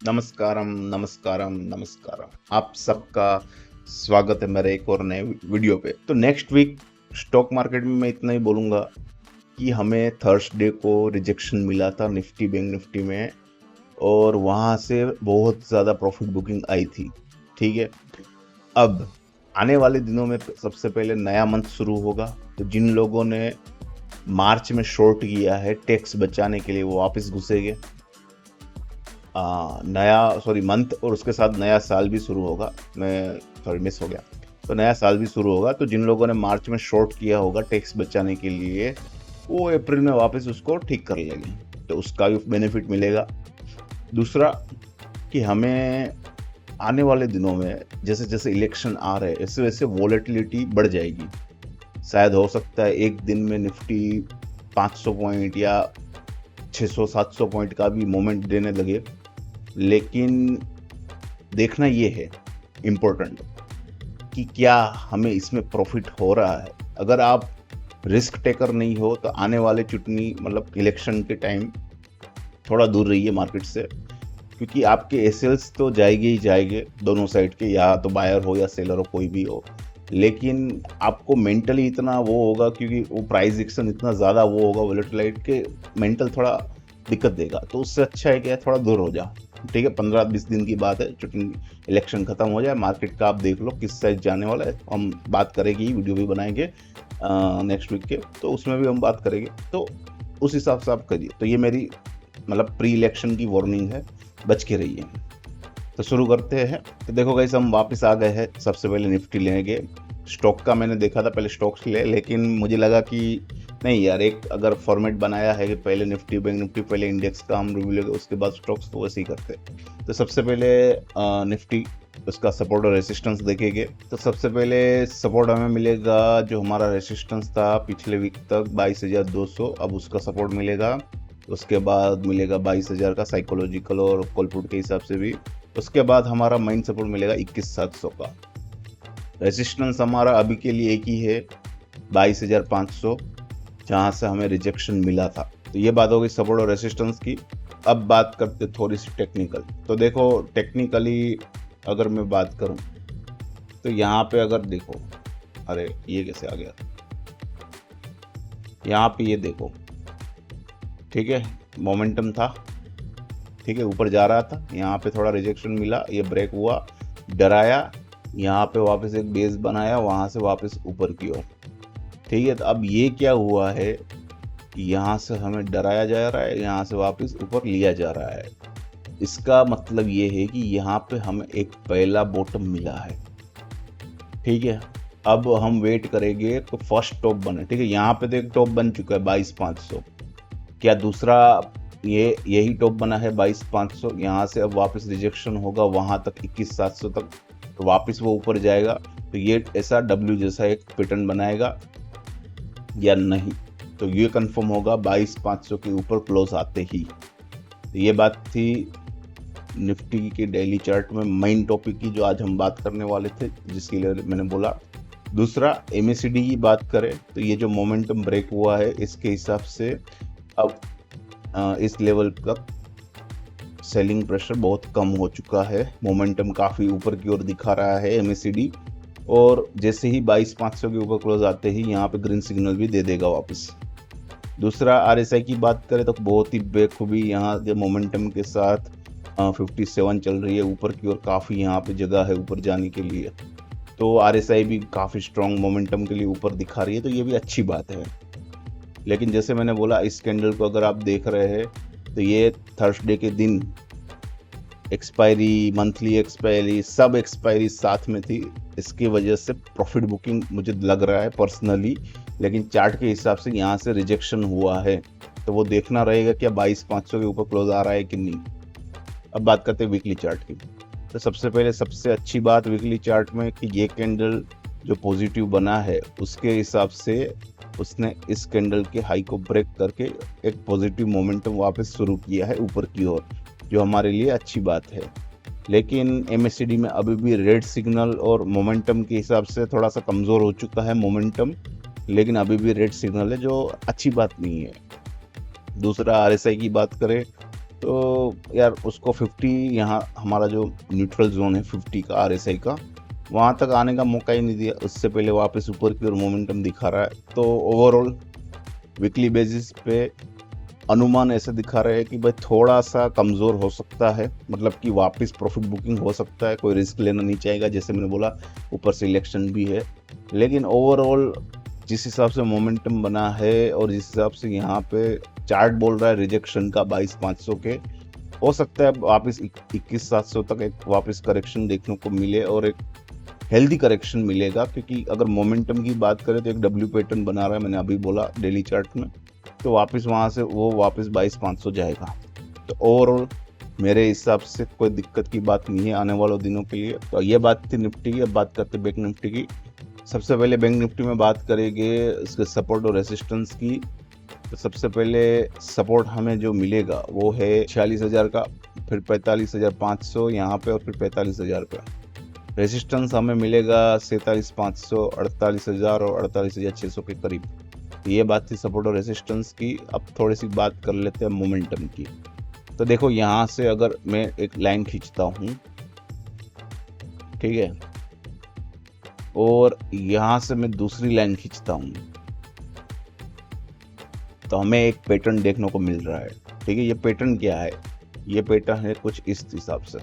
नमस्कारम नमस्कारम नमस्कारम। आप सबका स्वागत है मेरे एक और नए वीडियो पे। तो नेक्स्ट वीक स्टॉक मार्केट में मैं इतना ही बोलूँगा कि हमें थर्सडे को रिजेक्शन मिला था निफ्टी बैंक निफ्टी में, और वहाँ से बहुत ज़्यादा प्रॉफिट बुकिंग आई थी। ठीक है, अब आने वाले दिनों में सबसे पहले नया मंथ शुरू होगा, तो जिन लोगों ने मार्च में शॉर्ट किया है टैक्स बचाने के लिए वो वापस घुसेंगे। मंथ और उसके साथ नया साल भी शुरू होगा। मिस हो गया। तो नया साल भी शुरू होगा, तो जिन लोगों ने मार्च में शॉर्ट किया होगा टैक्स बचाने के लिए, वो अप्रैल में वापस उसको ठीक कर लेंगे, तो उसका भी बेनिफिट मिलेगा। दूसरा कि हमें आने वाले दिनों में जैसे जैसे इलेक्शन आ रहे हैं वैसे वैसे वॉलेटिलिटी बढ़ जाएगी। शायद हो सकता है एक दिन में निफ्टी 500 पॉइंट या 600-700 पॉइंट का भी मोमेंट देने लगे, लेकिन देखना ये है इम्पोर्टेंट कि क्या हमें इसमें प्रॉफिट हो रहा है। अगर आप रिस्क टेकर नहीं हो तो आने वाले चुटनी मतलब इलेक्शन के टाइम थोड़ा दूर रहिए मार्केट से, क्योंकि आपके एसेल्स तो जाएंगे ही जाएंगे दोनों साइड के, या तो बायर हो या सेलर हो, कोई भी हो। लेकिन आपको मेंटली इतना वो होगा, क्योंकि वो प्राइस एक्शन इतना ज़्यादा वो होगा वोलेटिलाइट के, मेंटल थोड़ा दिक्कत देगा। तो उससे अच्छा है कि थोड़ा दूर हो जा। ठीक है, 15-20 दिन की बात है, चुटनी इलेक्शन खत्म हो जाए, मार्केट का आप देख लो किस साइड जाने वाला है। हम बात करेंगे, वीडियो भी बनाएंगे नेक्स्ट वीक के, तो उसमें भी हम बात करेंगे। तो उस हिसाब से आप करिए। तो ये मेरी मतलब प्री इलेक्शन की वार्निंग है, बच के रहिए। तो शुरू करते हैं। तो देखो गाइस, हम वापस आ गए हैं। सबसे पहले निफ्टी लेंगे। स्टॉक का मैंने देखा था पहले स्टॉक्स ले, लेकिन मुझे लगा कि नहीं यार, एक अगर फॉर्मेट बनाया है कि पहले निफ्टी बैंक निफ्टी पहले इंडेक्स का हम रिव्यू लेंगे उसके बाद स्टॉक्स, तो वैसे ही करते। तो सबसे पहले निफ्टी, उसका सपोर्ट और रेसिस्टेंस देखेंगे। तो सबसे पहले सपोर्ट हमें मिलेगा, जो हमारा रेसिस्टेंस था पिछले वीक तक 22,200, अब उसका सपोर्ट मिलेगा। उसके बाद मिलेगा 22,000 का साइकोलॉजिकल और कॉलपुट के हिसाब से भी। उसके बाद हमारा मेन सपोर्ट मिलेगा 21,700 का। रेजिस्टेंस हमारा अभी के लिए एक ही है, 22,500, जहाँ से हमें रिजेक्शन मिला था। तो ये बात हो गई सपोर्ट और रेजिस्टेंस की। अब बात करते थोड़ी सी टेक्निकल। तो देखो टेक्निकली अगर मैं बात करूं, तो यहाँ पे अगर देखो, अरे ये कैसे आ गया, यहाँ पे ये देखो, ठीक है, मोमेंटम था, ठीक है, ऊपर जा रहा था, यहाँ पे थोड़ा रिजेक्शन मिला, ये ब्रेक हुआ, डराया, यहाँ पे वापस एक बेस बनाया, वहाँ से वापस ऊपर की ओर। ठीक है, तो अब ये क्या हुआ है कि यहाँ से हमें डराया जा रहा है, यहाँ से वापस ऊपर लिया जा रहा है। इसका मतलब ये है कि यहाँ पे हमें एक पहला बॉटम मिला है। ठीक है, अब हम वेट करेंगे तो फर्स्ट टॉप बने। ठीक है, यहाँ पे तो एक टॉप बन चुका है 22,500, क्या दूसरा यही टॉप बना है 22,500, यहाँ से अब वापस रिजेक्शन होगा वहाँ तक 21,700 तक, तो वापस वो ऊपर जाएगा, तो ये ऐसा डब्ल्यू जैसा एक पैटर्न बनाएगा या नहीं, तो ये कंफर्म होगा 22,500 के ऊपर क्लोज आते ही। तो ये बात थी निफ्टी के डेली चार्ट में मेन टॉपिक की, जो आज हम बात करने वाले थे, जिसके लिए मैंने बोला। दूसरा एमएसीडी की बात करें, तो ये जो मोमेंटम ब्रेक हुआ है इसके हिसाब से अब इस लेवल तक सेलिंग प्रेशर बहुत कम हो चुका है। मोमेंटम काफ़ी ऊपर की ओर दिखा रहा है एमएसीडी, और जैसे ही 22,500 के ऊपर क्लोज आते ही यहाँ पे ग्रीन सिग्नल भी दे देगा वापस। दूसरा आरएसआई की बात करें तो बहुत ही बेखूबी यहाँ के मोमेंटम के साथ 57 चल रही है ऊपर की ओर, काफ़ी यहाँ पे जगह है ऊपर जाने के लिए। तो आरएसआई भी काफ़ी स्ट्रॉन्ग मोमेंटम के लिए ऊपर दिखा रही है, तो ये भी अच्छी बात है। लेकिन जैसे मैंने बोला, इस कैंडल को अगर आप देख रहे हैं तो ये थर्सडे के दिन एक्सपायरी, मंथली एक्सपायरी, सब एक्सपायरी साथ में थी, इसकी वजह से प्रॉफिट बुकिंग मुझे लग रहा है पर्सनली। लेकिन चार्ट के हिसाब से यहाँ से रिजेक्शन हुआ है, तो वो देखना रहेगा क्या 22,500 के ऊपर क्लोज आ रहा है कि नहीं। अब बात करते हैं वीकली चार्ट की। तो सबसे पहले सबसे अच्छी बात वीकली चार्ट में कि ये कैंडल जो पॉजिटिव बना है उसके हिसाब से उसने इस कैंडल के हाई को ब्रेक करके एक पॉजिटिव मोमेंटम वापस शुरू किया है ऊपर की ओर, जो हमारे लिए अच्छी बात है। लेकिन एमएससीडी में अभी भी रेड सिग्नल और मोमेंटम के हिसाब से थोड़ा सा कमज़ोर हो चुका है मोमेंटम, लेकिन अभी भी रेड सिग्नल है, जो अच्छी बात नहीं है। दूसरा आरएसआई की बात करें तो यार उसको 50 यहाँ हमारा जो न्यूट्रल जोन है 50 का आरएसआई का, वहाँ तक आने का मौका ही नहीं दिया। उससे पहले वापस ऊपर की ओर मोमेंटम दिखा रहा है। तो ओवरऑल वीकली बेसिस पे अनुमान ऐसे दिखा रहे हैं कि भाई थोड़ा सा कमज़ोर हो सकता है, मतलब कि वापस प्रॉफिट बुकिंग हो सकता है। कोई रिस्क लेना नहीं चाहेगा, जैसे मैंने बोला ऊपर से इलेक्शन भी है। लेकिन ओवरऑल जिस हिसाब से मोमेंटम बना है और जिस हिसाब से यहाँ पे चार्ट बोल रहा है रिजेक्शन का 22,500 के, हो सकता है वापस 21,700 तक एक वापस करेक्शन देखने को मिले और एक हेल्दी करेक्शन मिलेगा। क्योंकि अगर मोमेंटम की बात करें तो एक डब्ल्यू पैटर्न बना रहा है, मैंने अभी बोला डेली चार्ट में, तो वापस वहाँ से वो वापस 22,500 जाएगा। तो ओवरऑल मेरे हिसाब से कोई दिक्कत की बात नहीं है आने वाले दिनों के लिए। तो ये बात थी निफ्टी की। अब बात करते बैंक निफ्टी की। सबसे पहले बैंक निफ्टी में बात करेंगे इसके सपोर्ट और रेसिस्टेंस की। तो सबसे पहले सपोर्ट हमें जो मिलेगा वो है 46,000 का, फिर 45,500 यहाँ पे और फिर 45,000 पे। रेसिस्टेंस हमें मिलेगा 47,500, 48,000 और 48,600 के करीब। ये बात थी सपोर्ट और रेसिस्टेंस की। अब थोड़ी सी बात कर लेते हैं मोमेंटम की। तो देखो यहाँ से अगर मैं एक लाइन खींचता हूँ, ठीक है, और यहाँ से मैं दूसरी लाइन खींचता हूँ, तो हमें एक पैटर्न देखने को मिल रहा है। ठीक है, ये पैटर्न क्या है? ये पैटर्न है कुछ इस हिसाब से,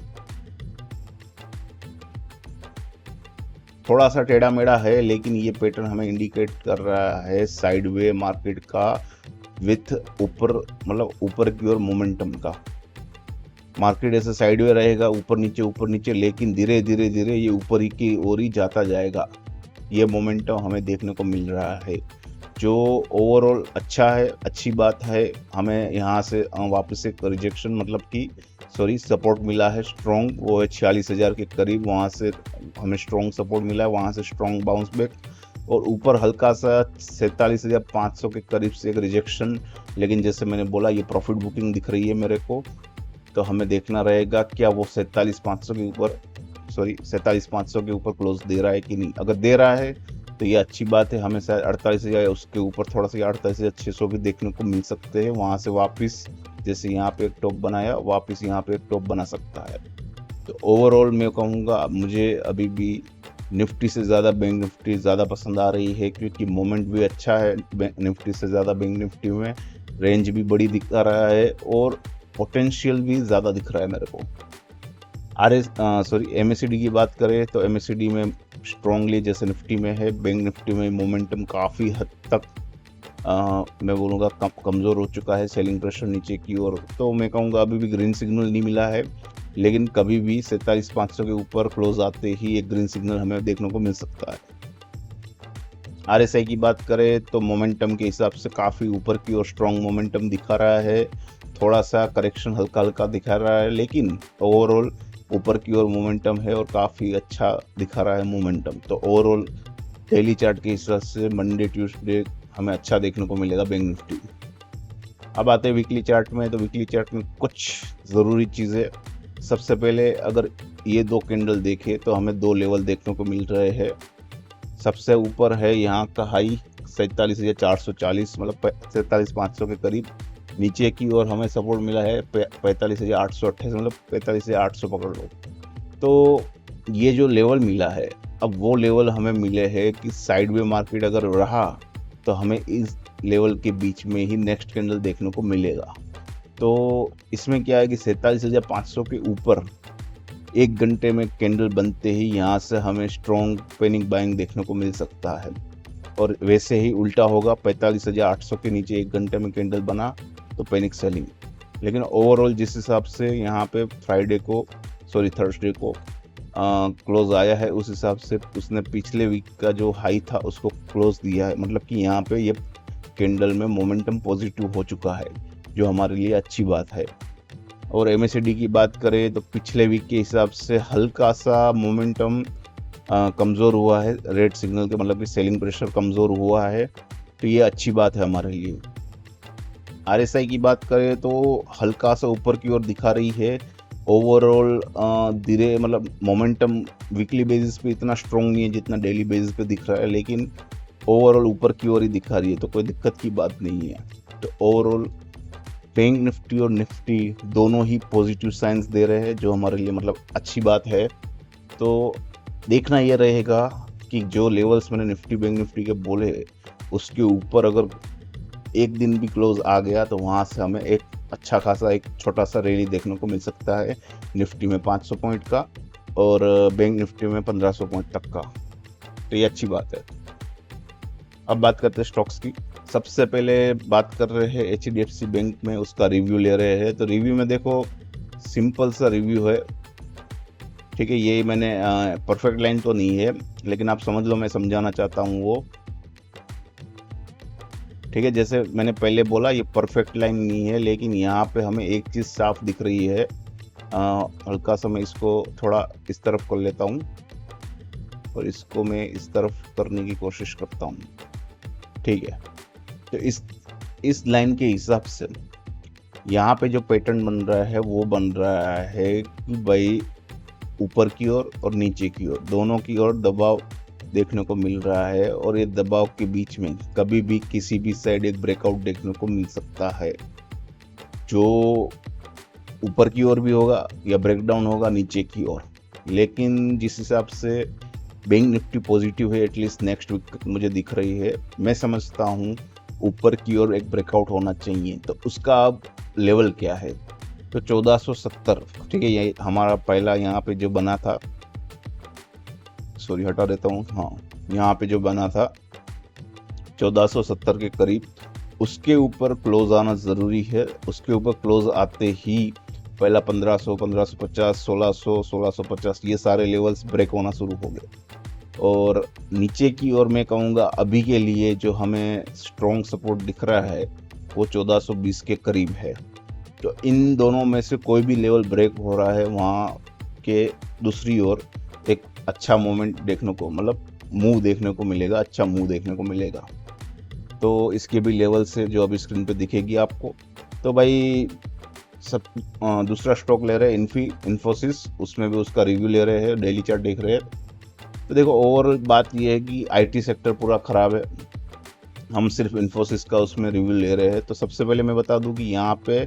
थोड़ा सा टेढ़ा मेढ़ा है, लेकिन ये पैटर्न हमें इंडिकेट कर रहा है साइडवे मार्केट का विथ ऊपर, मतलब ऊपर की ओर मोमेंटम का। मार्केट ऐसे साइडवे रहेगा, ऊपर नीचे, लेकिन धीरे धीरे ये ऊपर ही की ओर ही जाता जाएगा। ये मोमेंटम हमें देखने को मिल रहा है, जो ओवरऑल अच्छा है, अच्छी बात है। हमें यहाँ से वापस एक रिजेक्शन, मतलब कि सपोर्ट मिला है स्ट्रॉन्ग, वो है 46,000 के करीब। वहाँ से हमें स्ट्रॉन्ग सपोर्ट मिला है, वहाँ से स्ट्रॉन्ग बाउंस बैक, और ऊपर हल्का सा 47,500 के करीब से एक रिजेक्शन। लेकिन जैसे मैंने बोला ये प्रॉफिट बुकिंग दिख रही है मेरे को, तो हमें देखना रहेगा क्या वो 47,500 के ऊपर 47,500 के ऊपर क्लोज दे रहा है कि नहीं। अगर दे रहा है तो ये अच्छी बात है, हमें शायद 48,000 उसके ऊपर थोड़ा सा 48,600 भी देखने को मिल सकते हैं। वहाँ से वापस जैसे यहाँ पे एक टॉप बनाया, वापस यहाँ पे एक टॉप बना सकता है। तो ओवरऑल मैं कहूँगा मुझे अभी भी निफ्टी से ज़्यादा बैंक निफ्टी ज़्यादा पसंद आ रही है, क्योंकि मोमेंट भी अच्छा है निफ्टी से ज़्यादा। बैंक निफ्टी में रेंज भी बड़ी दिखा रहा है और पोटेंशियल भी ज़्यादा दिख रहा है मेरे को। MACD की बात करें तो MACD में स्ट्रॉन्गली जैसे निफ्टी में है, बैंक निफ्टी में मोमेंटम काफ़ी हद तक मैं बोलूँगा कमज़ोर हो चुका है, सेलिंग प्रेशर नीचे की ओर। तो मैं कहूँगा अभी भी ग्रीन सिग्नल नहीं मिला है, लेकिन कभी भी 47,500 के ऊपर क्लोज आते ही एक ग्रीन सिग्नल हमें देखने को मिल सकता है। RSI की बात करें तो मोमेंटम के हिसाब से काफ़ी ऊपर की ओर स्ट्रॉन्ग मोमेंटम दिखा रहा है, थोड़ा सा करेक्शन हल्का दिखा रहा है, लेकिन ओवरऑल ऊपर की ओर मोमेंटम है और काफ़ी अच्छा दिखा रहा है मोमेंटम। तो ओवरऑल डेली चार्ट के हिसाब से मंडे ट्यूसडे हमें अच्छा देखने को मिलेगा बैंक निफ्टी। अब आते हैं वीकली चार्ट में। तो वीकली चार्ट में कुछ ज़रूरी चीज़ें, सबसे पहले अगर ये दो कैंडल देखें तो हमें दो लेवल देखने को मिल रहे हैं। सबसे ऊपर है यहाँ का हाई 47,440, मतलब 47,500 के करीब। नीचे की ओर हमें सपोर्ट मिला है 45,828, मतलब 45,800 पकड़ लो। तो ये जो लेवल मिला है, अब वो लेवल हमें मिले हैं कि साइडवे मार्केट अगर रहा तो हमें इस लेवल के बीच में ही नेक्स्ट कैंडल देखने को मिलेगा। तो इसमें क्या है कि 47,500 के ऊपर एक घंटे में कैंडल बनते ही यहाँ से हमें स्ट्रॉन्ग पैनिक बाइंग देखने को मिल सकता है, और वैसे ही उल्टा होगा 45,800 के नीचे एक घंटे में कैंडल बना तो पैनिक सेलिंग। लेकिन ओवरऑल जिस हिसाब से यहाँ पे थर्सडे को क्लोज आया है, उस हिसाब से उसने पिछले वीक का जो हाई था उसको क्लोज दिया है, मतलब कि यहाँ पे ये कैंडल में मोमेंटम पॉजिटिव हो चुका है, जो हमारे लिए अच्छी बात है। और MACD की बात करें तो पिछले वीक के हिसाब से हल्का सा मोमेंटम कमज़ोर हुआ है, रेड सिग्नल के, मतलब कि सेलिंग प्रेशर कमज़ोर हुआ है, तो ये अच्छी बात है हमारे लिए। RSI की बात करें तो हल्का सा ऊपर की ओर दिखा रही है। ओवरऑल धीरे, मतलब मोमेंटम वीकली बेसिस पे इतना स्ट्रॉन्ग नहीं है जितना डेली बेसिस पे दिख रहा है, लेकिन ओवरऑल ऊपर की ओर ही दिखा रही है, तो कोई दिक्कत की बात नहीं है। तो ओवरऑल बैंक निफ्टी और निफ्टी दोनों ही पॉजिटिव साइंस दे रहे हैं, जो हमारे लिए मतलब अच्छी बात है। तो देखना ये रहेगा कि जो लेवल्स मैंने निफ्टी बैंक निफ्टी के बोले उसके ऊपर अगर एक दिन भी क्लोज आ गया तो वहाँ से हमें एक अच्छा खासा एक छोटा सा रैली देखने को मिल सकता है, निफ्टी में 500 पॉइंट का और बैंक निफ्टी में 1500 पॉइंट तक का। तो ये अच्छी बात है। अब बात करते हैं स्टॉक्स की। सबसे पहले बात कर रहे हैं HDFC बैंक में, उसका रिव्यू ले रहे हैं। तो रिव्यू में देखो सिंपल सा रिव्यू है, ठीक है। ये मैंने परफेक्ट लाइन तो नहीं है, लेकिन आप समझ लो मैं समझाना चाहता हूँ वो, ठीक है। जैसे मैंने पहले बोला ये परफेक्ट लाइन नहीं है, लेकिन यहाँ पे हमें एक चीज़ साफ दिख रही है। हल्का सा मैं इसको थोड़ा इस तरफ कर लेता हूँ और इसको मैं इस तरफ करने की कोशिश करता हूँ, ठीक है। तो इस लाइन के हिसाब से यहाँ पे जो पैटर्न बन रहा है वो बन रहा है कि भाई ऊपर की ओर और नीचे की ओर दोनों की ओर दबाव देखने को मिल रहा है, और ये दबाव के बीच में कभी भी किसी भी साइड एक ब्रेकआउट देखने को मिल सकता है, जो ऊपर की ओर भी होगा या ब्रेकडाउन होगा नीचे की ओर। लेकिन जिस हिसाब से बैंक निफ्टी पॉजिटिव है एटलीस्ट नेक्स्ट वीक मुझे दिख रही है, मैं समझता हूँ ऊपर की ओर एक ब्रेकआउट होना चाहिए। तो उसका अब लेवल क्या है, तो 1470, ठीक है। ये हमारा पहला यहाँ पे जो बना था, सॉरी हटा देता हूँ, हाँ यहाँ पे जो बना था 1470 के करीब, उसके ऊपर क्लोज आना ज़रूरी है। उसके ऊपर क्लोज आते ही पहला 1500, 1550, 1600, 1650 ये सारे लेवल्स ब्रेक होना शुरू हो गए। और नीचे की ओर मैं कहूँगा अभी के लिए जो हमें स्ट्रॉन्ग सपोर्ट दिख रहा है वो 1420 के करीब है। तो इन दोनों में से कोई भी लेवल ब्रेक हो रहा है, वहाँ के दूसरी ओर एक अच्छा मोमेंट देखने को, मतलब मूव देखने को मिलेगा, अच्छा मूव देखने को मिलेगा। तो इसके भी लेवल से जो अभी स्क्रीन पे दिखेगी आपको। तो भाई सब दूसरा स्टॉक ले रहे हैं इन्फोसिस, उसमें भी उसका रिव्यू ले रहे हैं, डेली चार्ट देख रहे हैं। तो देखो और बात ये है कि IT सेक्टर पूरा ख़राब है, हम सिर्फ इन्फोसिस का उसमें रिव्यू ले रहे हैं। तो सबसे पहले मैं बता दूं कि यहाँ पे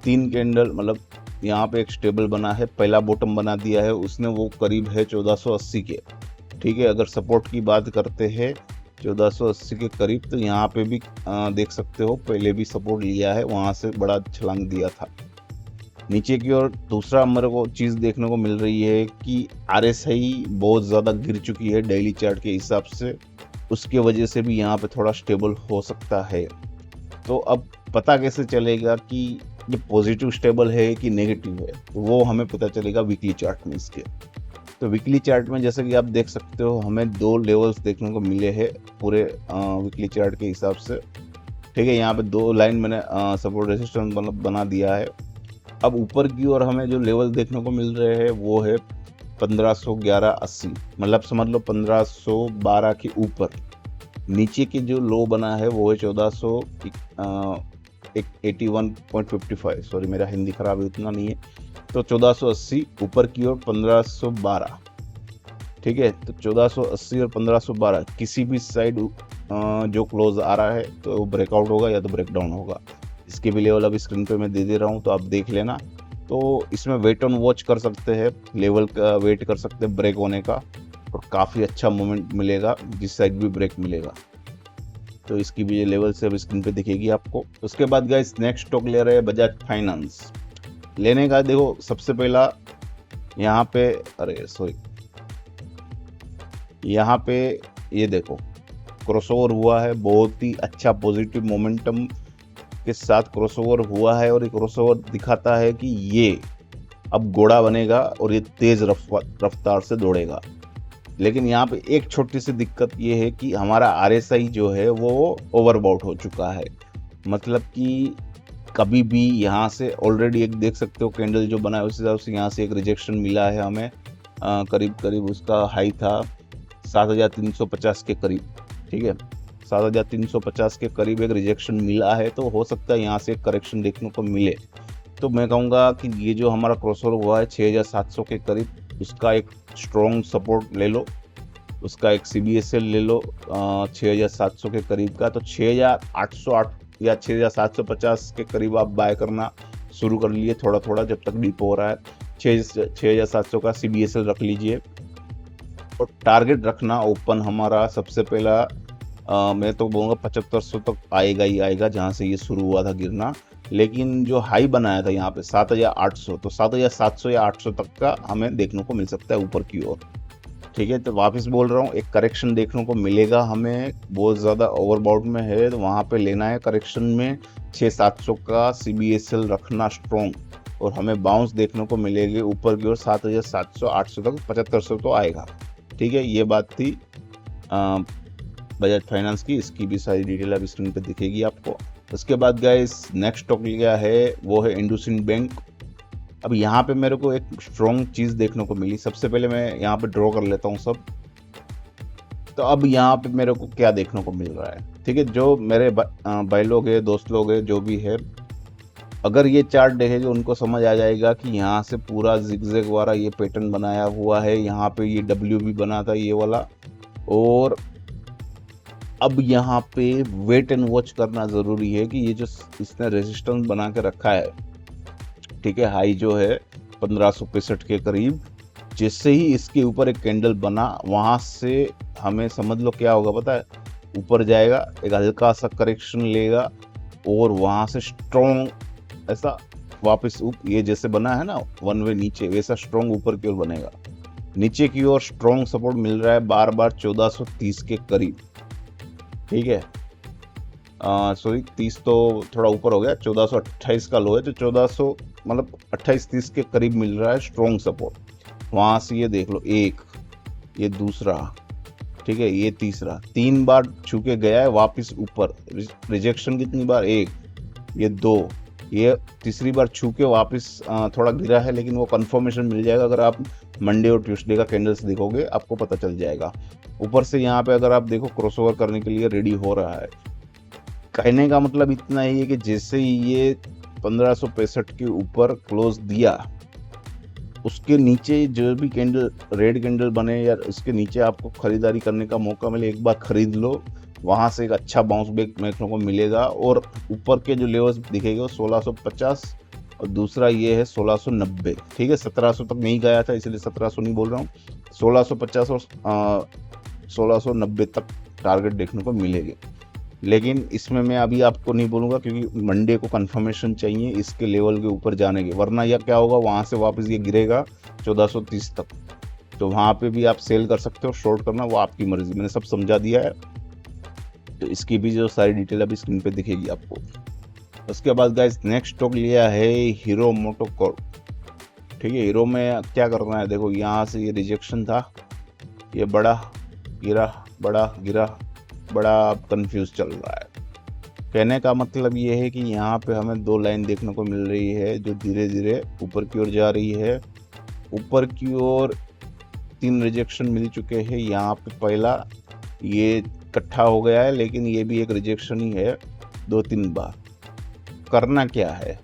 3 कैंडल, मतलब यहाँ पे एक स्टेबल बना है, पहला बॉटम बना दिया है उसने, वो करीब है 1480 के, ठीक है। अगर सपोर्ट की बात करते हैं 1480 के करीब, तो यहाँ पे भी देख सकते हो पहले भी सपोर्ट लिया है, वहाँ से बड़ा छलांग दिया था। नीचे की ओर दूसरा मेरे को चीज़ देखने को मिल रही है कि RSI बहुत ज़्यादा गिर चुकी है डेली चार्ट के हिसाब से, उसके वजह से भी यहाँ पे थोड़ा स्टेबल हो सकता है। तो अब पता कैसे चलेगा कि ये पॉजिटिव स्टेबल है कि नेगेटिव है, तो वो हमें पता चलेगा वीकली चार्ट में इसके। तो वीकली चार्ट में जैसे कि आप देख सकते हो हमें 2 लेवल्स देखने को मिले हैं पूरे वीकली चार्ट के हिसाब से, ठीक है। यहाँ पे 2 लाइन मैंने सपोर्ट रेजिस्टेंस बना दिया है। अब ऊपर की ओर हमें जो लेवल देखने को मिल रहे हैं वो है 1511.80, मतलब समझ लो 1512 के ऊपर। नीचे की जो लो बना है वो है 1481.55, सॉरी मेरा हिंदी खराब है, उतना नहीं है। तो 1480 ऊपर की ओर 1512, ठीक है। तो 1480 और 1512 किसी भी साइड जो क्लोज आ रहा है तो वो ब्रेकआउट होगा या तो ब्रेकडाउन होगा। इसके भी लेवल अभी स्क्रीन पे मैं दे रहा हूँ, तो आप देख लेना। तो इसमें वेट ऑन वॉच कर सकते हैं, लेवल का वेट कर सकते हैं ब्रेक होने का, और काफ़ी अच्छा मोमेंट मिलेगा जिस साइड भी ब्रेक मिलेगा। तो इसकी भी लेवल से अभी स्क्रीन पे दिखेगी आपको। उसके बाद गाइस नेक्स्ट स्टॉक ले रहे हैं बजाज फाइनेंस। लेने का देखो सबसे पहला यहाँ पे, अरे सॉरी, यहाँ पे ये देखो क्रॉसओवर हुआ है, बहुत ही अच्छा पॉजिटिव मोमेंटम के साथ क्रॉसओवर हुआ है, और ये क्रॉसओवर दिखाता है कि ये अब घोड़ा बनेगा और ये तेज रफ्तार से दौड़ेगा। लेकिन यहाँ पे एक छोटी सी दिक्कत ये है कि हमारा RSI जो है वो ओवरबॉट हो चुका है, मतलब कि कभी भी यहाँ से ऑलरेडी एक देख सकते हो कैंडल जो बना है उस हिसाब से यहाँ से एक रिजेक्शन मिला है हमें, करीब उसका हाई था 7350 के करीब, ठीक है। 7350 के करीब एक रिजेक्शन मिला है, तो हो सकता है यहाँ से एक करेक्शन देखने को मिले। तो मैं कहूँगा कि ये जो हमारा क्रॉसओवर हुआ है 6700 के करीब, उसका एक स्ट्रॉन्ग सपोर्ट ले लो, उसका एक CBSL ले लो 6700 के करीब का। तो 6808 या 6,750 के करीब आप बाय करना शुरू कर लिए थोड़ा थोड़ा, जब तक डीप हो रहा है। 6,700 का CBSL रख लीजिए और टारगेट रखना ओपन हमारा सबसे पहला मैं तो बोलूँगा 7500 तक आएगा ही आएगा, जहाँ से ये शुरू हुआ था गिरना। लेकिन जो हाई बनाया था यहाँ पे 7,800, तो 7,700 या 800 तक का हमें देखने को मिल सकता है ऊपर की ओर। ठीक है, तो वापस बोल रहा हूँ, एक करेक्शन देखने को मिलेगा हमें, बहुत ज़्यादा ओवरबाउट में है तो वहाँ पे लेना है। करेक्शन में 6,700 का CBSL रखना स्ट्रॉन्ग, और हमें बाउंस देखने को मिलेगी ऊपर की ओर 7,700 800 तक, 7,500 तो आएगा। ठीक है, ये बात थी बजाज फाइनेंस की। इसकी भी सारी डिटेल अब स्क्रीन पे दिखेगी आपको। उसके बाद गाइस नेक्स्ट स्टॉक लिया है वो है इंडसइंड बैंक। अब यहाँ पे मेरे को एक स्ट्रॉन्ग चीज़ देखने को मिली। सबसे पहले मैं यहाँ पे ड्रॉ कर लेता हूँ सब। तो अब यहाँ पे मेरे को क्या देखने को मिल रहा है, ठीक है, जो मेरे भाई लोग है, दोस्त लोग है, जो भी है, अगर ये चार्ट देखेंगे उनको समझ आ जाएगा कि यहाँ से पूरा जिगजैग वाला ये पैटर्न बनाया हुआ है। यहाँ पे ये WB बना था ये वाला, और अब यहाँ पे वेट एंड वॉच करना ज़रूरी है कि ये जो इसने रेजिस्टेंस बना के रखा है, ठीक है, हाई जो है 1565 के करीब, जैसे ही इसके ऊपर एक कैंडल बना वहाँ से हमें समझ लो क्या होगा पता है, ऊपर जाएगा, एक हल्का सा करेक्शन लेगा और वहाँ से स्ट्रॉन्ग ऐसा वापस ये जैसे बना है ना वन वे नीचे, वैसा स्ट्रॉन्ग ऊपर की ओर बनेगा। नीचे की ओर स्ट्रॉन्ग सपोर्ट मिल रहा है बार बार 1430 के करीब। ठीक है, सॉरी 30 तो थोड़ा ऊपर हो गया, 1428 का लो है, तो 1400 मतलब 28-30 के करीब मिल रहा है स्ट्रॉन्ग सपोर्ट। वहाँ से ये देख लो, एक, ये दूसरा, ठीक है, ये तीसरा, 3 बार छू के गया है वापस ऊपर। रिजेक्शन कितनी बार, एक, ये 2, ये तीसरी बार छू के वापस थोड़ा गिरा है, लेकिन वो कंफर्मेशन मिल जाएगा अगर आप मंडे और ट्यूसडे का कैंडल्स देखोगे, आपको पता चल जाएगा। ऊपर से यहाँ पे अगर आप देखो क्रॉसओवर करने के लिए रेडी हो रहा है। कहने का मतलब इतना ही है कि जैसे ही ये 1565 के ऊपर क्लोज दिया, उसके नीचे जो भी कैंडल रेड कैंडल बने या उसके नीचे आपको खरीदारी करने का मौका मिले, एक बार खरीद लो, वहाँ से एक अच्छा बाउंस बैक देखने को मिलेगा। और ऊपर के जो लेवल्स दिखेगा वो 1650 और दूसरा ये है 1690। ठीक है, 1700 तक नहीं गया था इसलिए 1700 नहीं बोल रहा हूँ, 1650 और 1690 तक टारगेट देखने को मिलेगी। लेकिन इसमें मैं अभी आपको नहीं बोलूँगा क्योंकि मंडे को कंफर्मेशन चाहिए इसके लेवल के ऊपर जाने के, वरना यह क्या होगा, वहाँ से वापस ये गिरेगा 1430 तक, तो वहाँ पे भी आप सेल कर सकते हो, शॉर्ट करना वो आपकी मर्जी। मैंने सब समझा दिया है, तो इसकी भी जो सारी डिटेल अभी स्क्रीन पे दिखेगी आपको। उसके बाद गाइस नेक्स्ट स्टॉक लिया है हीरो मोटोकॉर्प। ठीक है, हीरो में क्या करना है, देखो यहाँ से ये रिजेक्शन था, ये बड़ा गिरा, बड़ा गिरा, बड़ा कंफ्यूज चल रहा है। कहने का मतलब ये है कि यहाँ पे हमें 2 लाइन देखने को मिल रही है जो धीरे धीरे ऊपर की ओर जा रही है। ऊपर की ओर 3 रिजेक्शन मिल चुके हैं। यहाँ पे पहला ये इकट्ठा हो गया है, लेकिन ये भी एक रिजेक्शन ही है 2-3 बार। करना क्या है,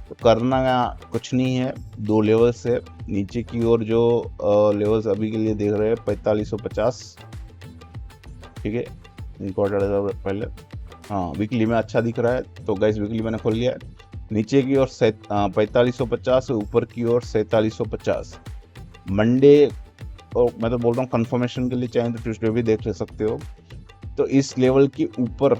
तो करना कुछ नहीं है, 2 लेवल्स है नीचे की ओर, जो लेवल्स अभी के लिए देख रहे हैं 4550। ठीक है, क्वार्टर पहले, हाँ वीकली में अच्छा दिख रहा है, तो गाइस वीकली मैंने खोल लिया है। नीचे की ओर 4550, ऊपर की ओर 4750। मंडे, और मैं तो बोल रहा हूँ कंफर्मेशन के लिए चाहे तो ट्यूसडे भी देख ले सकते हो। तो इस लेवल के ऊपर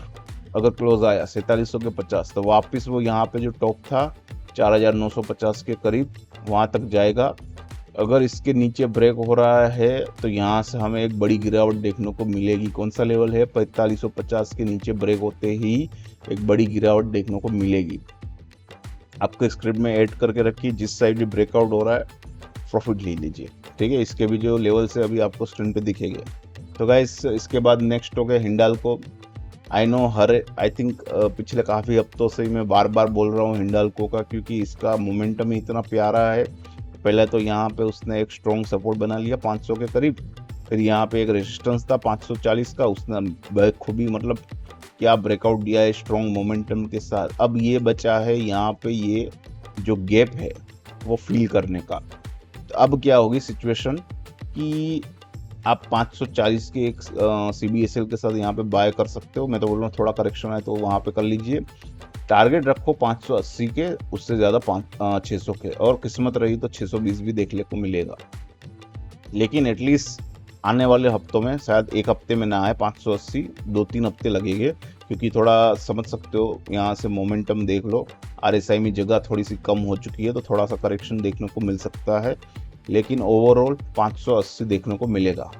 अगर क्लोज आया 4750, तो वापस वो यहाँ पे जो टॉप था 4950 के करीब, वहाँ तक जाएगा। अगर इसके नीचे ब्रेक हो रहा है तो यहाँ से हमें एक बड़ी गिरावट देखने को मिलेगी। कौन सा लेवल है, 4550 के नीचे ब्रेक होते ही एक बड़ी गिरावट देखने को मिलेगी। आपके स्क्रिप्ट में ऐड करके रखिए, जिस साइड भी ब्रेकआउट हो रहा है प्रॉफिट ले लीजिए। ठीक है, इसके भी जो लेवल से अभी आपको स्क्रीन पे दिखेंगे। तो गाइस इसके बाद नेक्स्ट हो गया Hindalco. I know I think पिछले काफ़ी हफ्तों से मैं बार बार बोल रहा हूँ हिंडाल्को का, क्योंकि इसका मोमेंटम ही इतना प्यारा है। पहले तो यहाँ पे उसने एक स्ट्रॉन्ग सपोर्ट बना लिया 500 के करीब, फिर यहाँ पे एक रेजिस्टेंस था 540 का, उसने बखूबी मतलब क्या ब्रेकआउट दिया है स्ट्रॉन्ग मोमेंटम के साथ। अब ये बचा है यहाँ पे ये जो गैप है वो फील करने का। तो अब क्या होगी सिचुएशन कि आप 540 के एक CBSL के साथ यहाँ पे बाय कर सकते हो। मैं तो बोल रहा हूँ थोड़ा करेक्शन है तो वहाँ पे कर लीजिए। टारगेट रखो 580 के, उससे ज़्यादा 600 के, और किस्मत रही तो 620 भी देखने को मिलेगा। लेकिन एटलीस्ट आने वाले हफ्तों में, शायद एक हफ्ते में ना आए 580, 2-3 हफ्ते लगेंगे, क्योंकि थोड़ा समझ सकते हो यहाँ से मोमेंटम देख लो। RSI में जगह थोड़ी सी कम हो चुकी है तो थोड़ा सा करेक्शन देखने को मिल सकता है, लेकिन ओवरऑल 580 देखने को मिलेगा।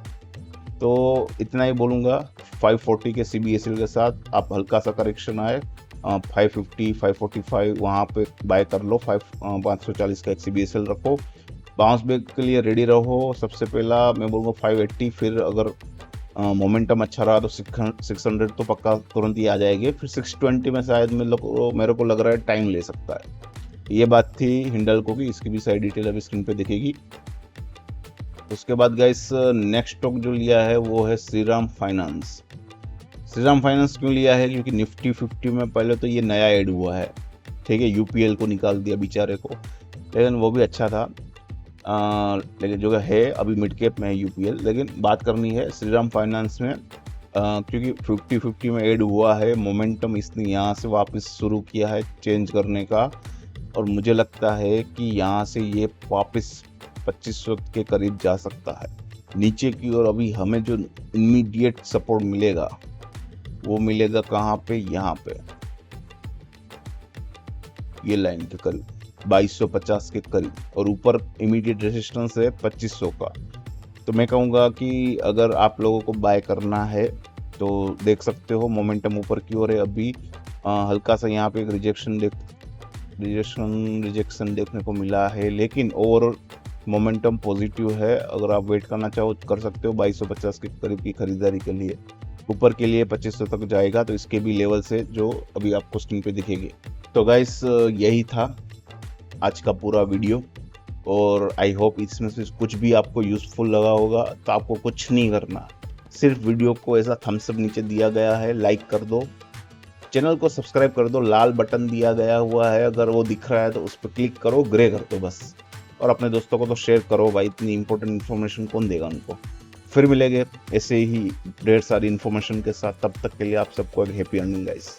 तो इतना ही बोलूँगा। 540 के CBSL के साथ आप हल्का सा करेक्शन आए 550, 545 वहाँ पे बाय कर लो। 540 का एक CBSL रखो। बाउंस बैक के लिए रेडी रहो। सबसे पहला मैं बोलूँगा 580, फिर अगर मोमेंटम अच्छा रहा तो 600 तो पक्का तुरंत ही आ जाएगी। फिर 620 में शायद मेरे को लग रहा है टाइम ले सकता है। ये बात थी हिंडाल्को की, इसकी भी सारी डिटेल अभी स्क्रीन पे दिखेगी। उसके बाद गाइस नेक्स्ट स्टॉक जो लिया है वो है श्रीराम फाइनेंस। श्रीराम फाइनेंस क्यों लिया है? क्योंकि निफ्टी 50 में पहले तो ये नया ऐड हुआ है, ठीक है। UPL को निकाल दिया बेचारे को, लेकिन वो भी अच्छा था। लेकिन जो है अभी मिड कैप में है UPL। लेकिन बात करनी है श्रीराम फाइनेंस में, क्योंकि 50-50 में ऐड हुआ है। मोमेंटम इसने यहाँ से वापस शुरू किया है चेंज करने का, और मुझे लगता है कि यहाँ से ये वापस 2500 के करीब जा सकता है नीचे की ओर। अभी हमें जो इमीडिएट सपोर्ट मिलेगा वो मिलेगा कहाँ पे? यहाँ पे, ये लाइन के करीब 2250 के करीब, और ऊपर इमीडिएट रेजिस्टेंस है 2500 का। तो मैं कहूँगा कि अगर आप लोगों को बाय करना है तो देख सकते हो मोमेंटम ऊपर की ओर है। अभी हल्का सा यहाँ पे एक रिजेक्शन देखने को मिला है, लेकिन ओवरऑल मोमेंटम पॉजिटिव है। अगर आप वेट करना चाहो कर सकते हो 2250 के करीब की खरीदारी के लिए। ऊपर के लिए 2500 तक जाएगा, तो इसके भी लेवल से जो अभी आपको स्क्रीन पे दिखेगी। तो गाइस यही था आज का पूरा वीडियो, और आई होप इसमें से कुछ भी आपको यूज़फुल लगा होगा। तो आपको कुछ नहीं करना, सिर्फ वीडियो को ऐसा थम्स अप नीचे दिया गया है, लाइक कर दो, चैनल को सब्सक्राइब कर दो, लाल बटन दिया गया हुआ है, अगर वो दिख रहा है तो उस पर क्लिक करो, ग्रे कर दो बस। और अपने दोस्तों को तो शेयर करो भाई, इतनी इंपॉर्टेंट इन्फॉर्मेशन कौन देगा उनको। फिर मिलेंगे ऐसे ही ढेर सारी इन्फॉर्मेशन के साथ, तब तक के लिए आप सबको एक हैप्पी अर्निंग गाइस।